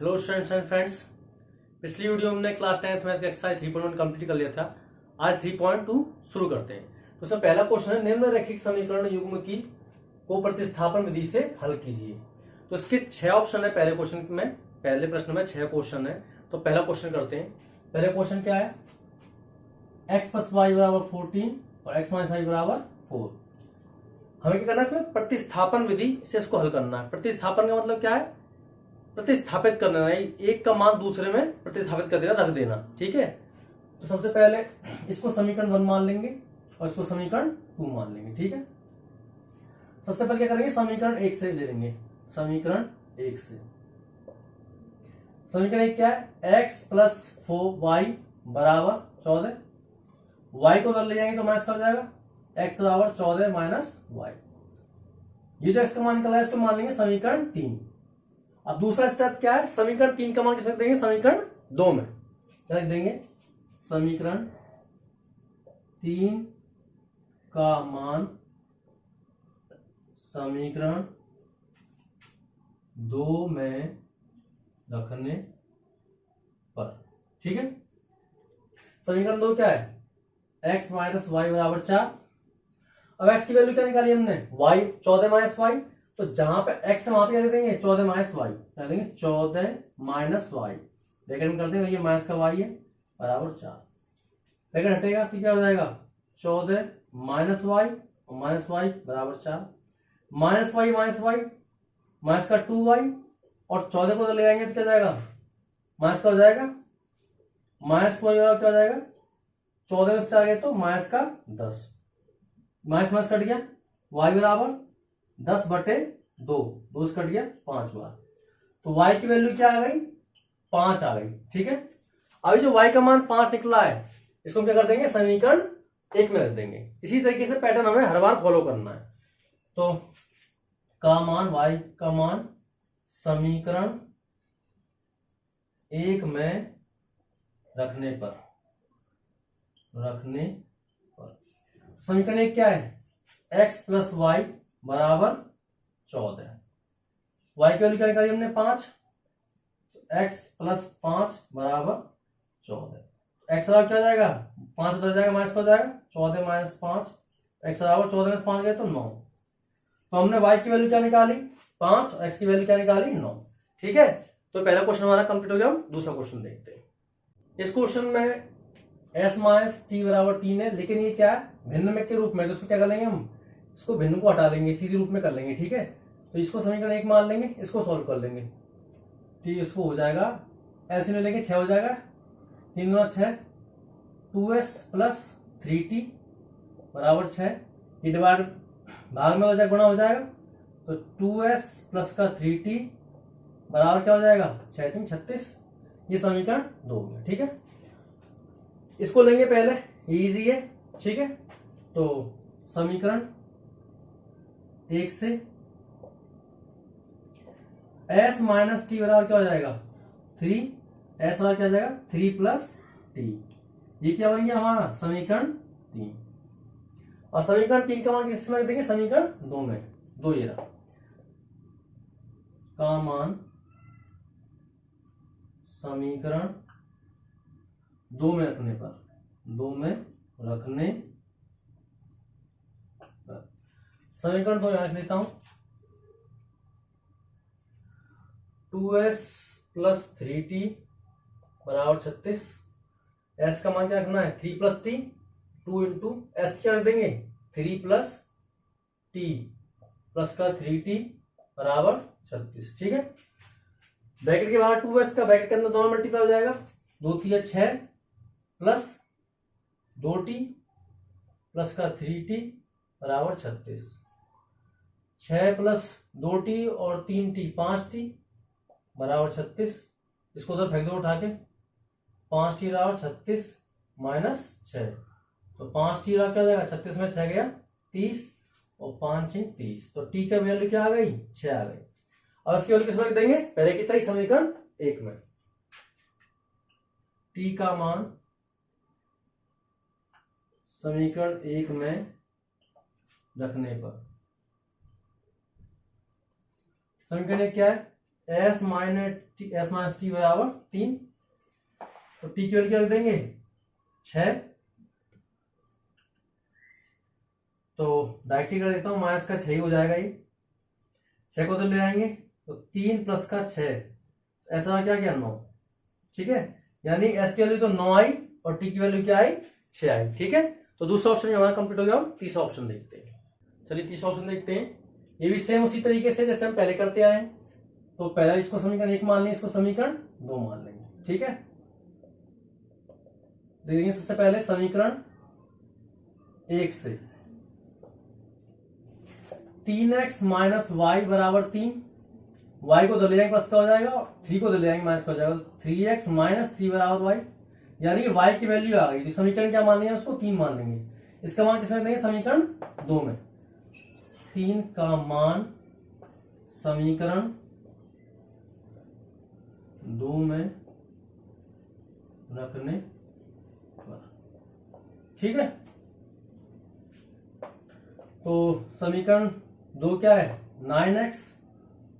Hello students and friends. पिछली video में हमने क्लास 10th मैथ का एक्सरसाइज 3.1 कंप्लीट कर लिया था। आज 3.2 शुरू करते हैं। तो उसमें पहला क्वेश्चन है, निम्नलिखित समीकरण युग्म की को प्रतिस्थापन विधि से हल कीजिए। तो इसके 6 ऑप्शन है। पहले प्रश्न में 6 क्वेश्चन है। तो पहला क्वेश्चन करते हैं। पहले क्वेश्चन क्या है, x + y = 14 और x - y = 4। हमें क्या करना है, इसमें प्रतिस्थापन विधि से इसको हल करना है। प्रतिस्थापन का मतलब क्या है, प्रतिस्थापित करना है, एक का मान दूसरे में प्रतिस्थापित कर देना, रख देना। ठीक है। तो सबसे पहले इसको समीकरण 1 मान लेंगे और इसको समीकरण 2 मान लेंगे। ठीक है। सबसे पहले क्या करेंगे, समीकरण 1 से ले लेंगे। समीकरण 1 से समीकरण 1 क्या है, x + 4y = 14। y को उधर ले जाएंगे तो माइनस का हो जाएगा, x = 14 - y। ये जो x का मान निकला है इसको मान लेंगे समीकरण 3। अब दूसरा स्टेप क्या है, समीकरण 3 का मान किस रख देंगे, समीकरण 2 में क्या रख देंगे, समीकरण 3 का मान समीकरण 2 में रखने पर। ठीक है। समीकरण 2 क्या है, x - y = 4। अब x की वैल्यू क्या निकाली हमने, y 14 - y। तो जहां पे x है वहां पे क्या देंगे, 14 - y क्या देंगे, 14 - y। ब्रैकेट में कर देंगे, ये माइनस का y है बराबर 4। ब्रैकेट हटेगा फिर क्या हो जाएगा, 14 - y और -y बराबर 4। -y माइनस का 2y और 14 को ले आएंगे तो क्या जाएगा, माइनस का हो जाएगा, -2y क्या हो जाएगा, 14 में से 4 गए तो माइनस का 10। माइनस कट गया, y बराबर 10/2, 2 से कट गया 5 बार। तो y की वैल्यू क्या आ गई, 5 आ गई। ठीक है। अभी जो y का मान 5 निकला है इसको हम क्या कर देंगे, समीकरण 1 में रख देंगे। इसी तरीके से पैटर्न हमें हर बार फॉलो करना है। तो y का मान समीकरण 1 में रखने पर समीकरण 1 क्या है, x + y = 14। y की वैल्यू क्या निकाली हमने, 5। x + 5 = 14। x बराबर क्या हो जाएगा, 5 उधर जाएगा, माइनस हो जाएगा, 14 - 5। x बराबर 14 में से 5 गए तो 9। तो हमने y की वैल्यू क्या निकाली, 5, और x की वैल्यू क्या निकाली, 9। ठीक है। तो पहला क्वेश्चन हमारा कंप्लीट हो गया। हम दूसरा क्वेश्चन देखते हैं। इस क्वेश्चन में s - t = 3 है, लेकिन ये क्या है, भिन्न में के रूप में। तो इसको क्या कर लेंगे, हम इसको भिन्न को हटा लेंगे, सीधे रूप में कर लेंगे। ठीक है। तो इसको समीकरण 1 मान लेंगे, इसको सॉल्व कर लेंगे। ठीक है। इसको हो जाएगा, ऐसे में लेंगे 6 हो जाएगा, 3 × 6 2s + 3t = 6। ये डिवाइड भाग में हो जाएगा, गुणा हो जाएगा। तो 2s + का 3t बराबर क्या हो जाएगा, 6 × 36। ये समीकरण 2 है। ठीक है। इसको लेंगे पहले, इजी है। ठीक है। तो समीकरण 1 से s - t बराबर क्या हो जाएगा, 3। s बराबर क्या हो जाएगा, 3 + t। ये क्या बन गया हमारा, समीकरण 3। और समीकरण 3 का मान किसमें रख देंगे, समीकरण 2 में। 2 ये रहा का मान समीकरण 2 में रखने पर, समीकरण 2 यहां लिख लेता हूं। 2s + 3t = 36। s का मान क्या रखना है, 3 + t। 2 × s क्या रख देंगे, 3 + t प्लस का 3t = 36। ठीक है। ब्रैकेट के बाहर 2s का, ब्रैकेट के अंदर दोनों मल्टीप्लाई हो जाएगा। 2 × 3 = 6 प्लस 2t प्लस का 3t = 36। 6 + 2t और 3t 5t = 36। इसको उधर फेंक दो उठा के, 5t = 36 - 6। तो 5t क्या हो जाएगा, 36 में 6 गया 30 और 5 × 30। तो t का वैल्यू क्या आ गई, 6 आ गई। अब इसकी वैल्यू किसमें रख देंगे, पहले की तरह समीकरण 1 में। t का मान समीकरण 1 में रखने पर समीकरण 1 क्या है, एस माइनस टी बराबर 3। तो टी की वैल्यू क्या देंगे 6। तो डायरेक्टली कर देता हूं, माइनस का 6 हो जाएगा, ये 6 को तो ले आएंगे तो 3 प्लस का 6, ऐसा क्या क्या 9। ठीक है, यानी एस की वैल्यू तो 9 आई और टी की वैल्यू क्या आई 6 आई। ठीक है, तो दूसरा ऑप्शन हमारा कंप्लीट हो गया। हम तीसरा ऑप्शन देखते हैं। चलिए तीसरा ऑप्शन देखते हैं। ये भी सेम उसी तरीके से जैसे हम पहले करते आए। तो पहला इसको समीकरण 1 मान लेंगे, इसको समीकरण 2 मान लेंगे। ठीक है, देखेंगे सबसे पहले समीकरण 1 से 3x माइनस वाई बराबर 3। y को दे जाएंगे प्लस का हो जाएगा, 3 को दे जाएंगे माइनस का हो जाएगा। 3x माइनस 3 बराबर y, यानी y की वैल्यू आ गई। समीकरण क्या मान लेंगे, उसको 3 मान लेंगे। इसका मान किसमें देंगे, समीकरण 2 में। 3 का मान समीकरण 2 में रखने पर। ठीक है, तो समीकरण 2 क्या है, 9x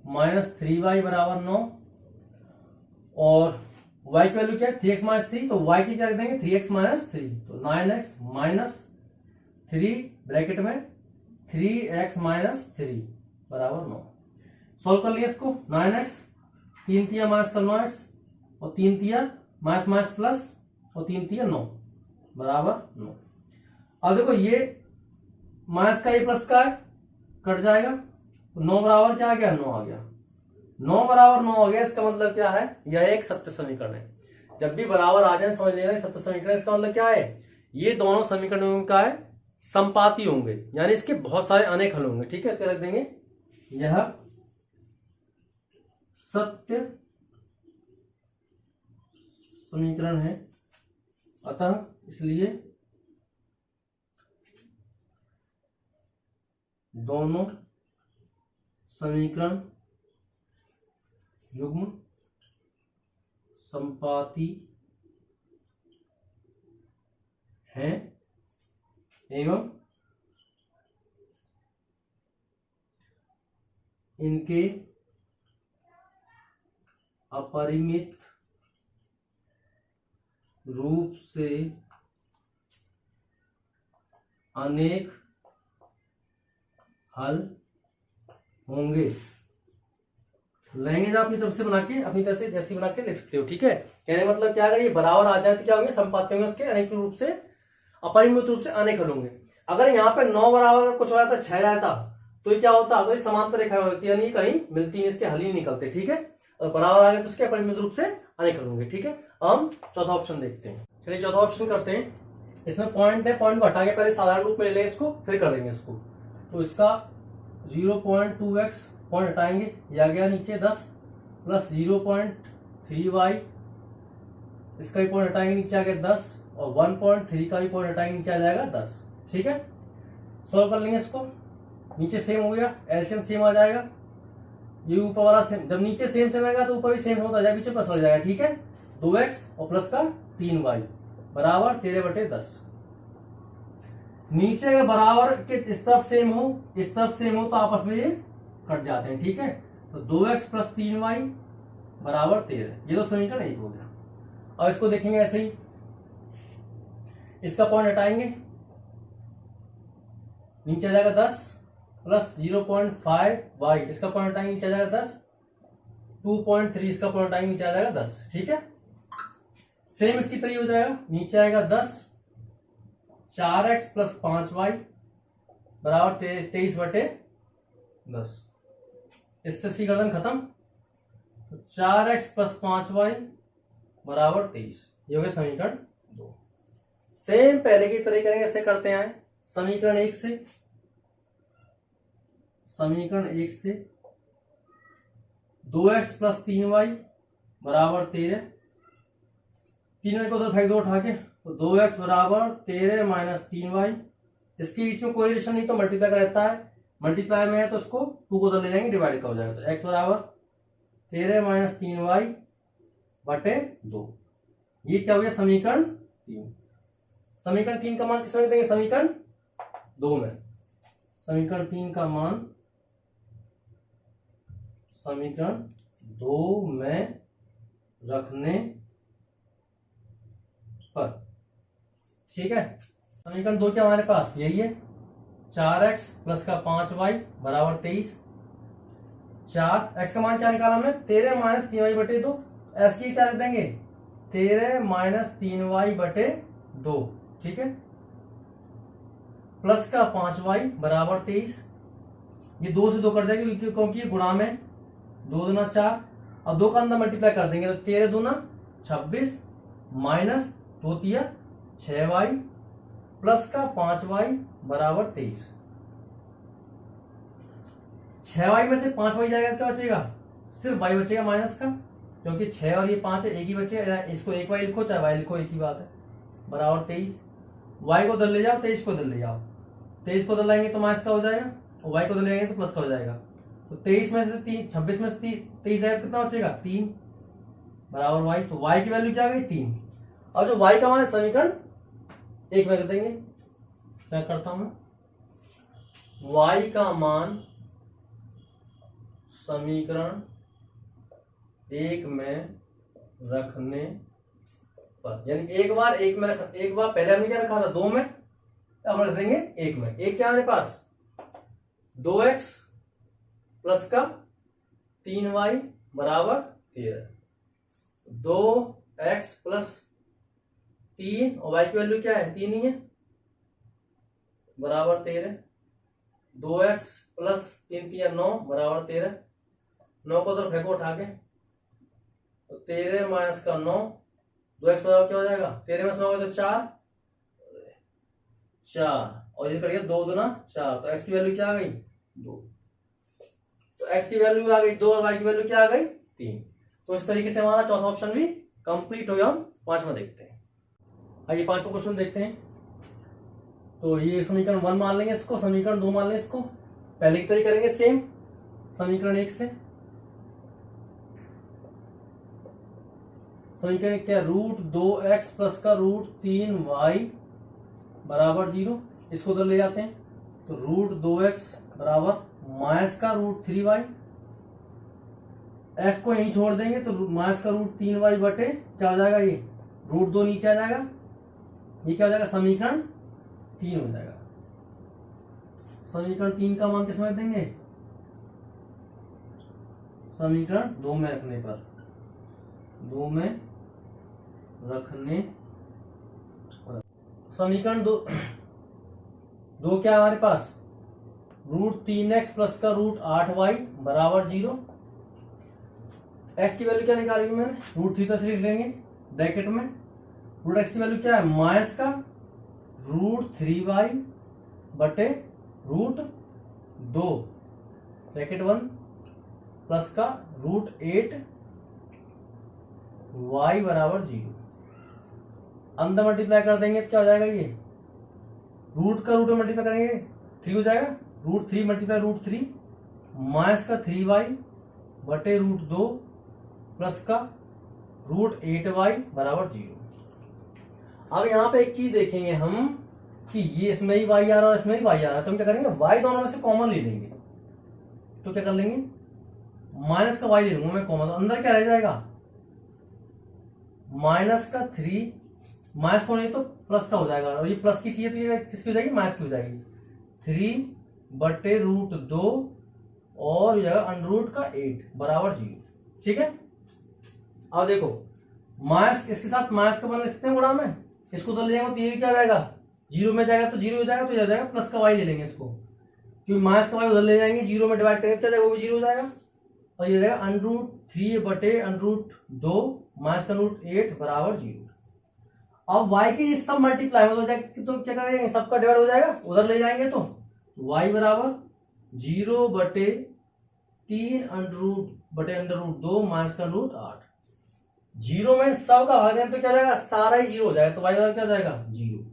माइनस 3y बराबर 9, और y की वैल्यू क्या है 3x माइनस 3, तो y की क्या रख देंगे 3x माइनस 3। तो 9x माइनस 3 ब्रैकेट में 3x माइनस 3 बराबर 9। सॉल्व कर लिया इसको। 9x 3 तिया माइनस का 9x और 3 तिया माइनस माइनस प्लस और 3 तिया 9 बराबर 9। अब देखो ये माइनस का ये प्लस का है, कट जाएगा। तो 9 बराबर क्या आ गया 9 आ गया। 9 बराबर 9 हो गया, इसका मतलब क्या है, यह एक सत्य समीकरण है। जब भी बराबर आ जाए समझ लेना सत्य समीकरण। इसका मतलब क्या है, ये दोनों समीकरणों का है संपाती होंगे, यानी इसके बहुत सारे अनेक हल होंगे। ठीक है, तो रख देंगे यह सत्य समीकरण है, अतः इसलिए दोनों समीकरण युग्म संपाती हैं एवं इनके अपरिमित रूप से अनेक हल होंगे। लैंग्वेज अपनी तरफ से बना के, अपनी तरफ से जैसी बना के लिख सकते हो। ठीक है, कहने मतलब क्या, अगर ये बराबर आ जाए तो क्या होंगे, संपाती होंगे, उसके अनेक रूप से अपरिमित रूप से अनेक हल होंगे। अगर यहाँ पे 9 बराबर कुछ हो जाता 6 जाता तो ये क्या होता, तो ये समांतर रेखा होती है, यानी कहीं मिलती है, इसके हल ही निकलते। ठीक है, और बराबर आ गए तो उसके अपरिमित रूप से अनेक हल होंगे। ठीक है, हम चौथा ऑप्शन देखते हैं। चलिए चौथा ऑप्शन करते हैं। इसमें पॉइंट है, पॉइंट को हटा के पहले साधारण रूप में ले इसको, फिर कर देंगे इसको। तो इसका 0.2x पॉइंट हटाएंगे, ये आ गया नीचे 10 प्लस 0.3y, इसका भी पॉइंट हटाएंगे नीचे आ गया 10, और 1.3 का भी पॉइंट हटाएंगे नीचे आ जाएगा 10। ठीक है, सॉल्व कर लेंगे इसको। नीचे सेम हो गया, एलसीएम सेम आ जाएगा, ये ऊपर वाला सेम, जब नीचे सेम सेम आएगा तो ऊपर भी सेम होता जाएगा, पीछे प्लस हो जाएगा। ठीक है, 2x और प्लस का 3y बराबर 13/10। नीचे अगर बराबर के इस तरफ सेम हो, इस तरफ सेम हो, तो आपस में ये कट जाते हैं। ठीक है, तो 2x प्लस 3y बराबर 13, ये तो समीकरण 1 हो गया। अब इसको देखेंगे ऐसे ही, इसका पॉइंट हटाएंगे, नीचे आ जाएगा 10 प्लस 0.5y, इसका पॉइंट हटाएंगे नीचे आ जाएगा 10, 2.3 इसका पॉइंट हटाएंगे नीचे आ जाएगा 10। ठीक है, सेम इसकी तरह हो जाएगा, नीचे आएगा 10, 4x प्लस 5y बराबर 23/10। इससे सी गर्दन खत्म। तो 4x प्लस 5y बराबर 23, ये हो गया समीकरण 2। सेम पहले की तरह करेंगे, ऐसे करते हैं। समीकरण 1 से, समीकरण 1 से 2x प्लस 3y बराबर 13, 3y को उधर फेंक दो उठा के, तो 2x बराबर 13 माइनस 3y। इसके बीच में कोई रिलेशन नहीं तो मल्टीप्लाई का रहता है, मल्टीप्लाई में है तो उसको 2 को उधर ले जाएंगे, डिवाइड का हो जाएगा। तो x बराबर 13 माइनस 3y/2, ये क्या हो गया समीकरण 3। समीकरण 3 का मान किसमें देंगे, समीकरण 2 में। समीकरण 3 का मान समीकरण 2 में रखने पर। ठीक है, समीकरण 2 क्या हमारे पास यही है, 4x प्लस का 5y बराबर 23। 4x का मान क्या निकाला हमने, 13 माइनस 3y बटे 2। एस की क्या लिख देंगे, 13 माइनस 3y बटे 2। ठीक है, प्लस का 5y बराबर 23। ये 2 से 2 कट जाएगी क्योंकि ये गुणा में 2 दूना 4। अब 2 का अंदर मल्टीप्लाई कर देंगे तो 13 दूना 26 माइनस 2 तिया 6y प्लस का 5y बराबर 23। 6y में से 5y जाएगा क्या बचेगा, सिर्फ y बचेगा माइनस का, क्योंकि 6 और ये 5 है, एक ही बचेगा। इसको 1y लिखो चाहे y लिखो, एक ही बात है, बराबर 23। y को उधर ले जाओ, 23 को उधर ले जाओ। 23 को उधर लाएंगे तो माइनस का हो जाएगा, और y को उधर ले जाएंगे तो प्लस का हो जाएगा। तो 23 में से 3, 26 में से 23 आएगा, कितना बचेगा 3 बराबर y। तो y की वैल्यू क्या आ गई 3। और जो y का मान है समीकरण 1 में रख देंगे। क्या करता हूं मैं, y का मान समीकरण 1 में रखने पर, यानी एक बार पहले हमने क्या रखा था 2 में, अब हम रख देंगे 1 में। एक क्या हमारे पास 2x प्लस का 3y बराबर 13। 2x प्लस 3 और y की वैल्यू क्या है 3 ही है, बराबर 13। 2x प्लस 3 3 9 बराबर 13। 9 को उधर फेंको उठा के, तो 13 माइनस का 9, 2x बराबर क्या हो जाएगा, 13 में 9 हो तो 4 और ये करिए 2 दूना 4। तो x की वैल्यू क्या आ गई 2। तो x की वैल्यू आ गई 2 और y की वैल्यू क्या आ गई 3। तो इस तरीके से हमारा चौथा ऑप्शन भी कंप्लीट हो गया। हम पांचवा देखते हैं। आइए पांचवा क्वेश्चन देखते हैं। तो ये समीकरण 1 मान लेंगे इसको, समीकरण 2 मान लेंगे इसको। पहले की तरह करेंगे सेम, समीकरण 1 से। समीकरण क्या, √2x प्लस का √3y बराबर 0। इसको उधर ले जाते हैं, तो √2x बराबर माइनस का √3y। x को यहीं छोड़ देंगे तो माइनस का √3y बटे क्या हो जाएगा, ये √2 नीचे आ जाएगा, ये क्या हो जाएगा समीकरण 3 हो जाएगा। समीकरण 3 का मान किसमें देंगे, समीकरण 2 में रखने पर, 2 में रखने पर। समीकरण 2 क्या है हमारे पास, √3x प्लस का √8y बराबर 0। x की वैल्यू क्या निकालेंगे मैंने, √3 तक लिख लेंगे ब्रैकेट में। √x की वैल्यू क्या है, माइनस का √3y बटे √2 ब्रैकेट 1 प्लस का √8y बराबर 0। अंदर मल्टीप्लाई कर देंगे तो क्या हो जाएगा, ये रूट का रूट में मल्टीप्लाई करेंगे 3 हो जाएगा, √3 मल्टीप्लाई √3 माइनस का 3y बटे √2 प्लस का √8y बराबर 0। अब यहाँ पे एक चीज देखेंगे हम कि ये इसमें ही y आ रहा है और इसमें ही y आ रहा है, तो हम क्या करेंगे y दोनों में से कॉमन ले लेंगे। तो क्या कर लेंगे, माइनस का y ले लूंगा मैं कॉमन, तो अंदर क्या रह जाएगा माइनस का 3, माइनस को नहीं तो प्लस का हो जाएगा, और ये प्लस की चाहिए तो ये किसकी हो जाएगी, माइनस की हो जाएगी। 3 बटे √2 और हो जाएगा √8 बराबर 0। ठीक है, अब देखो माइनस, इसके साथ माइनस का बना सकते हैं गुणा में, इसको उधर ले जाएंगे तो ये क्या हो जाएगा 0 में जाएगा तो 0 हो जाएगा, तो ये हो जाएगा प्लस का y ले लेंगे इसको, क्योंकि माइनस का y उधर ले जाएंगे 0 में डिवाइड करेंगे तो वो भी 0 हो जाएगा, और ये हो जाएगा √3 बटे √2 माइनस का √8 बराबर 0। अब y के ये सब मल्टीप्लाई हो जाएगा तो क्या करेंगे, सबका डिवाइड हो जाएगा, उधर ले जाएंगे तो y बराबर 0 बटे 3 √2 माइनस का √8। 0 में सब का भाग दें तो क्या हो जाएगा, सारा ही 0 हो जाएगा, तो y बराबर क्या हो जाएगा 0।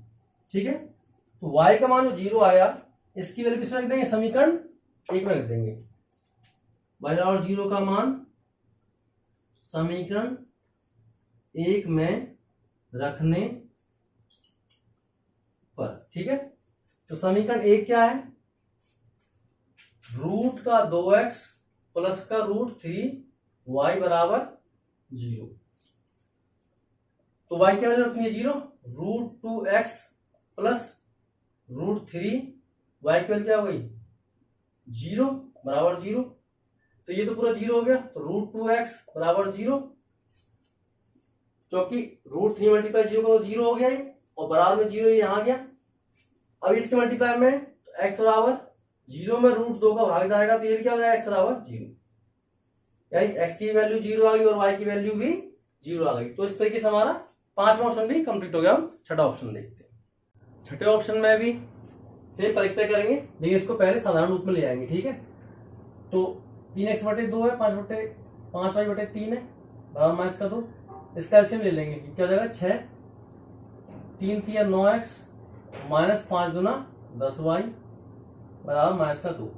ठीक है, तो y का मान जो 0 आया इसकी वैल्यू किसमें रख देंगे, समीकरण 1 में रख देंगे। y बराबर 0 का मान समीकरण 1 में रखने पर। ठीक है, तो समीकरण 1 क्या है, रूट का 2x प्लस का √3 y बराबर 0। तो y की वैल्यू रखनी है 0, √2x प्लस √3, y की वैल्यू क्या हो गई 0 बराबर 0। तो ये तो पूरा 0 हो गया, तो √2x बराबर 0, क्योंकि √3 मल्टीप्लाई 0 का तो 0 हो गया ये, और बराबर में 0 ये यहां गया। अब इसके मल्टीप्लाई में तो x बराबर 0 में √2 का भाग जाएगा, तो ये भी क्या हो जाएगा x बराबर 0, यानी x की वैल्यू 0 आ गई और y की वैल्यू भी 0 आ गई। तो इस तरीके से हमारा पांचवा ऑप्शन भी कंप्लीट हो गया। हम छठा ऑप्शन देखते हैं। छठे ऑप्शन में भी सेम परीक्षा करेंगे, लेकिन इसको पहले साधारण रूप में ले आएंगे, ठीक है। तो 3x/2 है, 5y/3 है, बराबर माइनस का 2, इसका एलसीएम ले लेंगे, क्या हो जाएगा 6, 3 3 9x माइनस 5 दूना 10y बराबर माइनस का 2।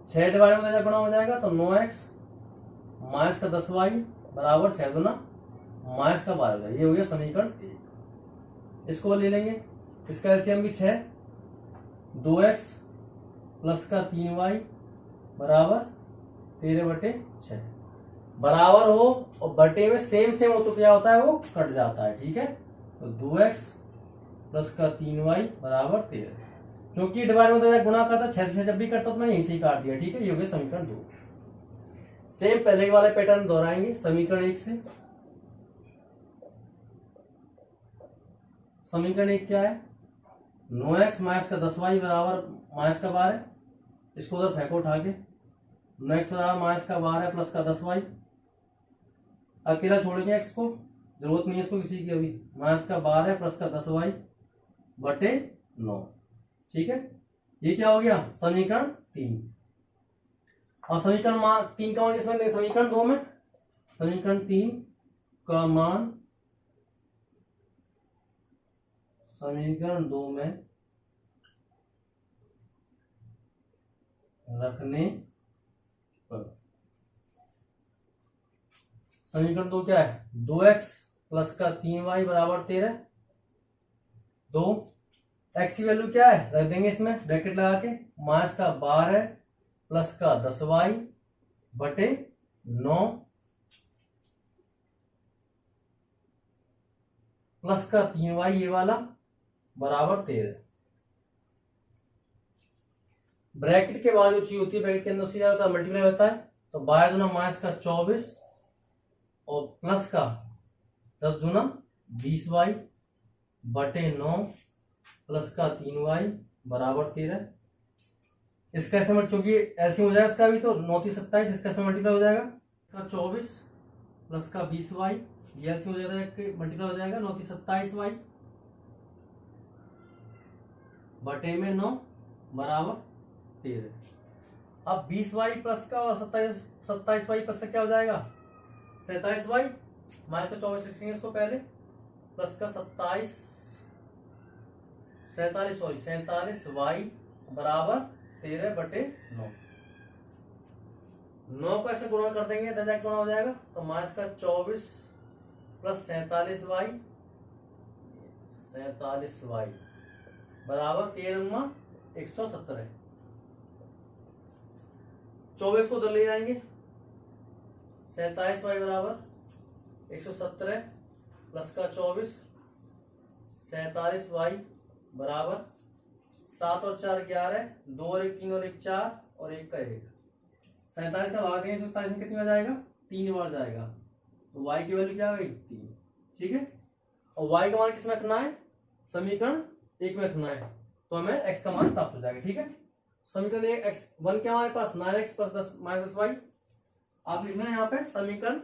6 डिवाइड में गुणा हो जाएगा, तो 9x माइनस का 10y बराबर 6 दूना माइनस का 12 हो जाएगा। ये हो गया समीकरण 1। इसको ले लेंगे, इसका एलसीएम भी 6, 2x प्लस का 3y बराबर 13/6। बराबर हो और बटे में सेम सेम हो तो क्या होता है, वो कट जाता है, ठीक है। तो 2x प्लस का 3y बराबर 13, क्योंकि डिवाइड में गुणा करता 6 से जब भी करता तो मैंने यहीं से ही काट दिया, ठीक है। ये हो गया समीकरण 2। सेम पहले वाले पैटर्न दोहराएंगे समीकरण 1 से। समीकरण 1 क्या है, 9x माइनस का 10y बराबर माइनस का 12, इसको उधर फेंको उठा के, 9x बराबर माइनस का 12 प्लस का 10y, अकेला छोड़ेंगे x को, जरूरत नहीं है इसको किसी की अभी, माइनस का 12 प्लस का 10y बटे 9, ठीक है। ये क्या हो गया समीकरण 3। और समीकरण 3 का मान किसमें लेंगे, समीकरण 2 में। समीकरण 3 का मान समीकरण 2 में रखने पर समीकरण 2 क्या है, 2x प्लस का 3y बराबर 13। 2 x की वैल्यू क्या है, रख देंगे इसमें ब्रैकेट लगा के, माइनस का 12 प्लस का 10y बटे 9 प्लस का 3y ये वाला बराबर 13। ब्रैकेट के बाद जो चीज होती है ब्रैकेट के अंदर सीधा होता है मल्टीप्लाई होता है, तो 12 दूना माइनस का 24 और प्लस का 10 दूना 20y बटे 9 प्लस का 3y बराबर 13। इसका ऐसे मल्टीप्लाई, क्योंकि एलसीएम हो जाएगा इसका भी, तो 9 3 27, इसका ऐसे मल्टीप्लाई हो जाएगा, इसका 24 प्लस का 20y, ये एलसीएम हो जाएगा मल्टीप्लाई हो जाएगा, 9 3 27y बटे में 9 बराबर 13। अब 20y प्लस का और 27y प्लस का क्या हो जाएगा 47y, माइनस का 24 लिखेंगे इसको पहले, प्लस का 47y बराबर 13 बटे 9। 9 को ऐसे गुणा कर देंगे, डायरेक्ट गुणा हो जाएगा, तो माइनस का 24 प्लस 47y बराबर 13 117। 24 को उधर ले जाएंगे, 47y बराबर 117 प्लस का 24, 47y बराबर 7 और 4 11, 2 और 1 3 और 1 4 और 1 का 1। 47 का भाग देंगे 27 में कितनी बार जाएगा, 3 बार जाएगा, तो y की वैल्यू क्या हो गई 3, ठीक है। और y का मान किसमें रखना है, समीकरण 1 में रखना है, तो हमें x का मान प्राप्त हो जाएगा, ठीक है। समीकरण 1 x1 क्या हमारे पास 9x प्लस 10 माइनस 10y, आप लिखना है यहाँ पे समीकरण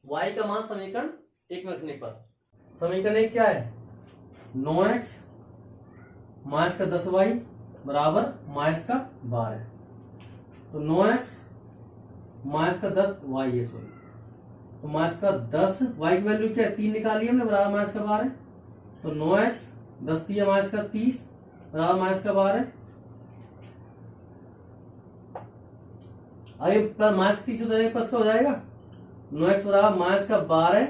y का मान समीकरण 1 में रखने पर। समीकरण 1 क्या है, 9x माइनस का 10y बराबर माइनस का 12, तो 9x माइनस का 10y है, सॉरी, तो माइनस का 10, y की वैल्यू क्या है 3 निकाली हमने, बराबर माइनस का 12, तो 9x 10 दिया माइनस का 30 बराबर माइनस का 12। अभी प्लस माइनस 30 हो जाएगा, प्लस का हो जाएगा, 9x बराबर माइनस का 12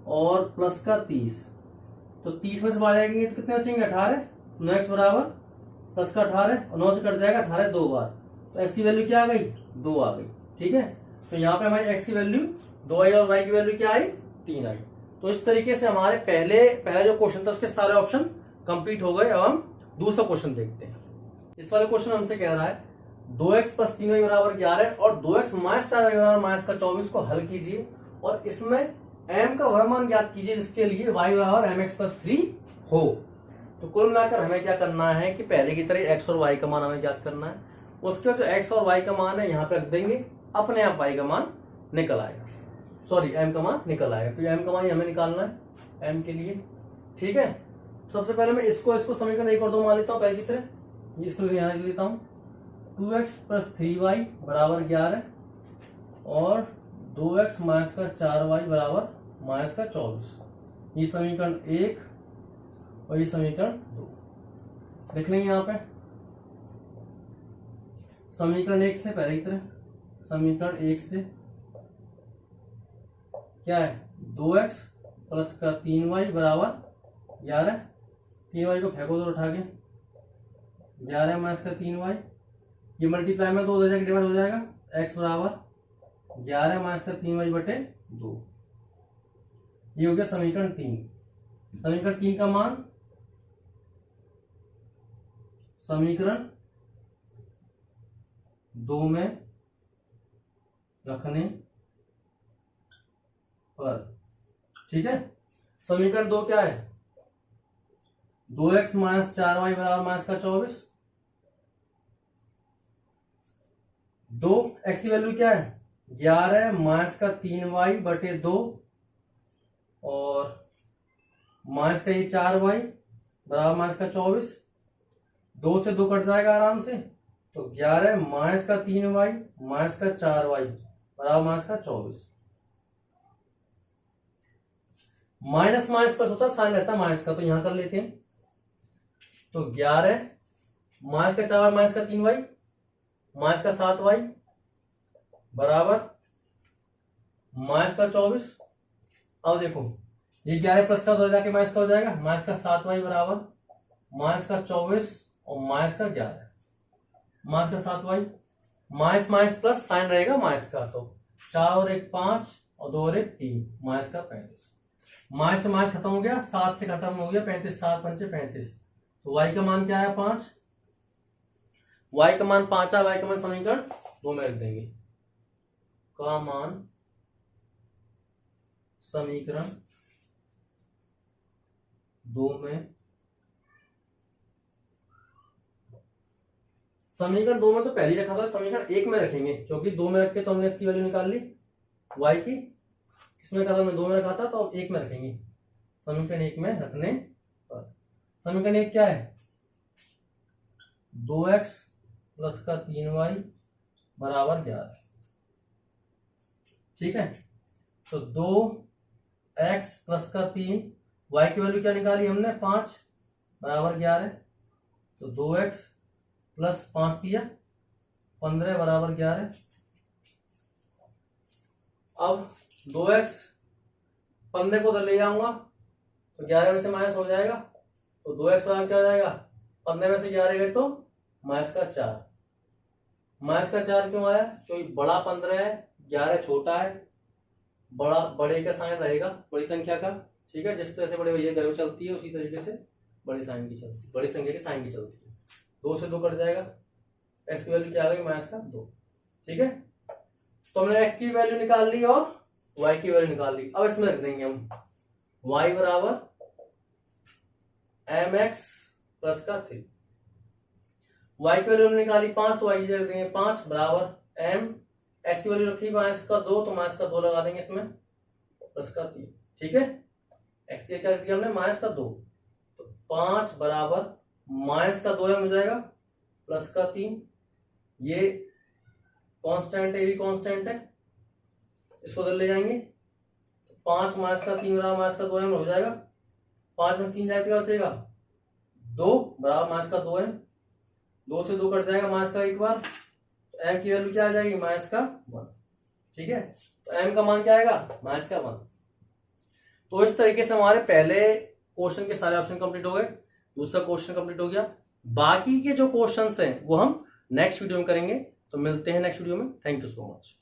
और प्लस का 30, तो 30 में से बाहर जाएंगे तो कितने बचेंगे 18, 9x बराबर प्लस का 18 और 9 से कट जाएगा 18 दो बार, तो x की वैल्यू क्या आ गई 2 आ गई, ठीक है। तो यहाँ पे हमारी x की वैल्यू 2 आई और y की वैल्यू क्या आई 3 आई। तो इस तरीके से हमारे पहला जो क्वेश्चन था उसके सारे ऑप्शन कंप्लीट हो गए। अब हम दूसरा क्वेश्चन देखते हैं। इस वाले क्वेश्चन हमसे कह रहा है 2x प्लस 3y बराबर 11 और 2x माइनस 4y बराबर माइनस का 24 को हल कीजिए और इसमें m का वर्गमान ज्ञात कीजिए जिसके लिए y बराबर mx प्लस 3 हो। तो कुल मिलाकर हमें क्या करना है कि पहले की तरह x और y का मान हमें ज्ञात करना है। उसके बाद जो x और y का मान है यहाँ पे रख देंगे, अपने आप y का मान निकल आएगा, सॉरी m का मान निकल आएगा। तो m का मान हमें निकालना है m के लिए। ठीक है, सबसे पहले मैं इसको समीकरण 1 और 2 मान लेता हूँ पहले की तरह। इसको यहाँ लिख लेता हूँ 2x प्लस 3y बराबर 11 और 2x माइनस का 4y बराबर माइनस का 24। ये समीकरण 1 और ये समीकरण 2 लिख लेंगे यहाँ पे। समीकरण 1 से पहले की तरह, समीकरण 1 से क्या है 2x प्लस का 3y बराबर 11। 3y को फेंको तो उठा के 11 माइनस का 3y, ये मल्टीप्लाई में 2 डिवाइड हो जाएगा। x बराबर 11 माइनस का 3y बटे 2। ये हो गया समीकरण 3। समीकरण 3 का मान समीकरण 2 में रखने पर। ठीक है, समीकरण 2 क्या है 2x माइनस 4y बराबर माइनस का 24। 2x की वैल्यू क्या है 11 माइनस का 3y बटे 2 और माइनस का ये 4y बराबर माइनस का 24। 2 से 2 कट जाएगा आराम से, तो 11 माइनस का 3y माइनस का 4y बराबर माइनस का 24। माइनस माइनस प्लस होता है, साइन रहता है माइनस का, तो यहां कर लेते हैं। तो 11 माइनस का 4y माइनस का 3y माइनस का 7y बराबर माइनस का 24। अब देखो ये 11 प्लस का हो जाके माइनस का हो जाएगा, माइनस का 7y बराबर माइनस का 24 और माइनस का 11 माइनस का 7y। Minus minus plus sign रहेगा माइनस का, तो 4 और 1 5 और 2 और 1 3 माइनस का 35। माइनस से माइनस खत्म हो गया, 7 से खत्म हो गया 35, 7 पंचे 35। तो y का मान क्या है 5। y का मान 5 है, y का मान समीकरण 2 में रख देंगे। का मान समीकरण 2 में, समीकरण 2 में तो पहले ही रखा था, समीकरण 1 में रखेंगे क्योंकि 2 में रख के तो हमने इसकी वैल्यू निकाल ली y की। किसमें रखा था, मैं 2 में रखा था, तो अब 1 में रखेंगे। समीकरण 1 में रखने पर समीकरण 1 क्या है 2x प्लस का 3y बराबर 11। ठीक है, तो 2x प्लस का 3, y की वैल्यू क्या निकाली हमने 5 बराबर 11। तो 2x प्लस 5 दिया 15 बराबर 11। अब 2x 15 को उधर ले जाऊंगा तो 11 में से माइनस हो जाएगा, तो 2x बराबर क्या हो जाएगा 15 में से 11 गए तो माइनस का 4। माइनस का 4 क्यों आया, क्योंकि बड़ा 15 है 11 छोटा है, बड़े का साइन रहेगा बड़ी संख्या का। ठीक है, जिस तरह से बड़े भैया घर चलती है उसी तरीके से बड़ी साइन की चलती है, बड़ी संख्या की साइन की चलती है। 2 से 2 कट जाएगा, x की वैल्यू क्या आ गई माइनस का 2। ठीक है, तो हमने x की वैल्यू निकाल ली और y की वैल्यू निकाल ली। अब इसमें रख देंगे हम y बराबर mx प्लस का 3। y की वैल्यू हमने निकाली 5, तो y की जगह देंगे 5 बराबर m, x की वैल्यू रखी माइनस का 2, तो माइनस का 2 लगा देंगे इसमें प्लस का 3। ठीक है, x की क्या दिया हमने माइनस का 2, तो 5 बराबर माइनस का 2 हो जाएगा प्लस का 3। ये कांस्टेंट है, ये भी कांस्टेंट है, इसको उधर ले जाएंगे। 5 माइनस का 3 बराबर माइनस का 2 हो जाएगा। 5 में 3 जाएगा क्या बचेगा 2 बराबर माइनस का 2 है। 2 से 2 कट जाएगा माइनस का एक बार, तो m की वैल्यू क्या आ जाएगी माइनस का 1। ठीक है, तो m का मान क्या आएगा माइनस का 1। तो इस तरीके से हमारे पहले क्वेश्चन के सारे ऑप्शन कंप्लीट हो गए, दूसरा क्वेश्चन कंप्लीट हो गया। बाकी के जो क्वेश्चंस हैं वो हम नेक्स्ट वीडियो में करेंगे। तो मिलते हैं नेक्स्ट वीडियो में। Thank you so much.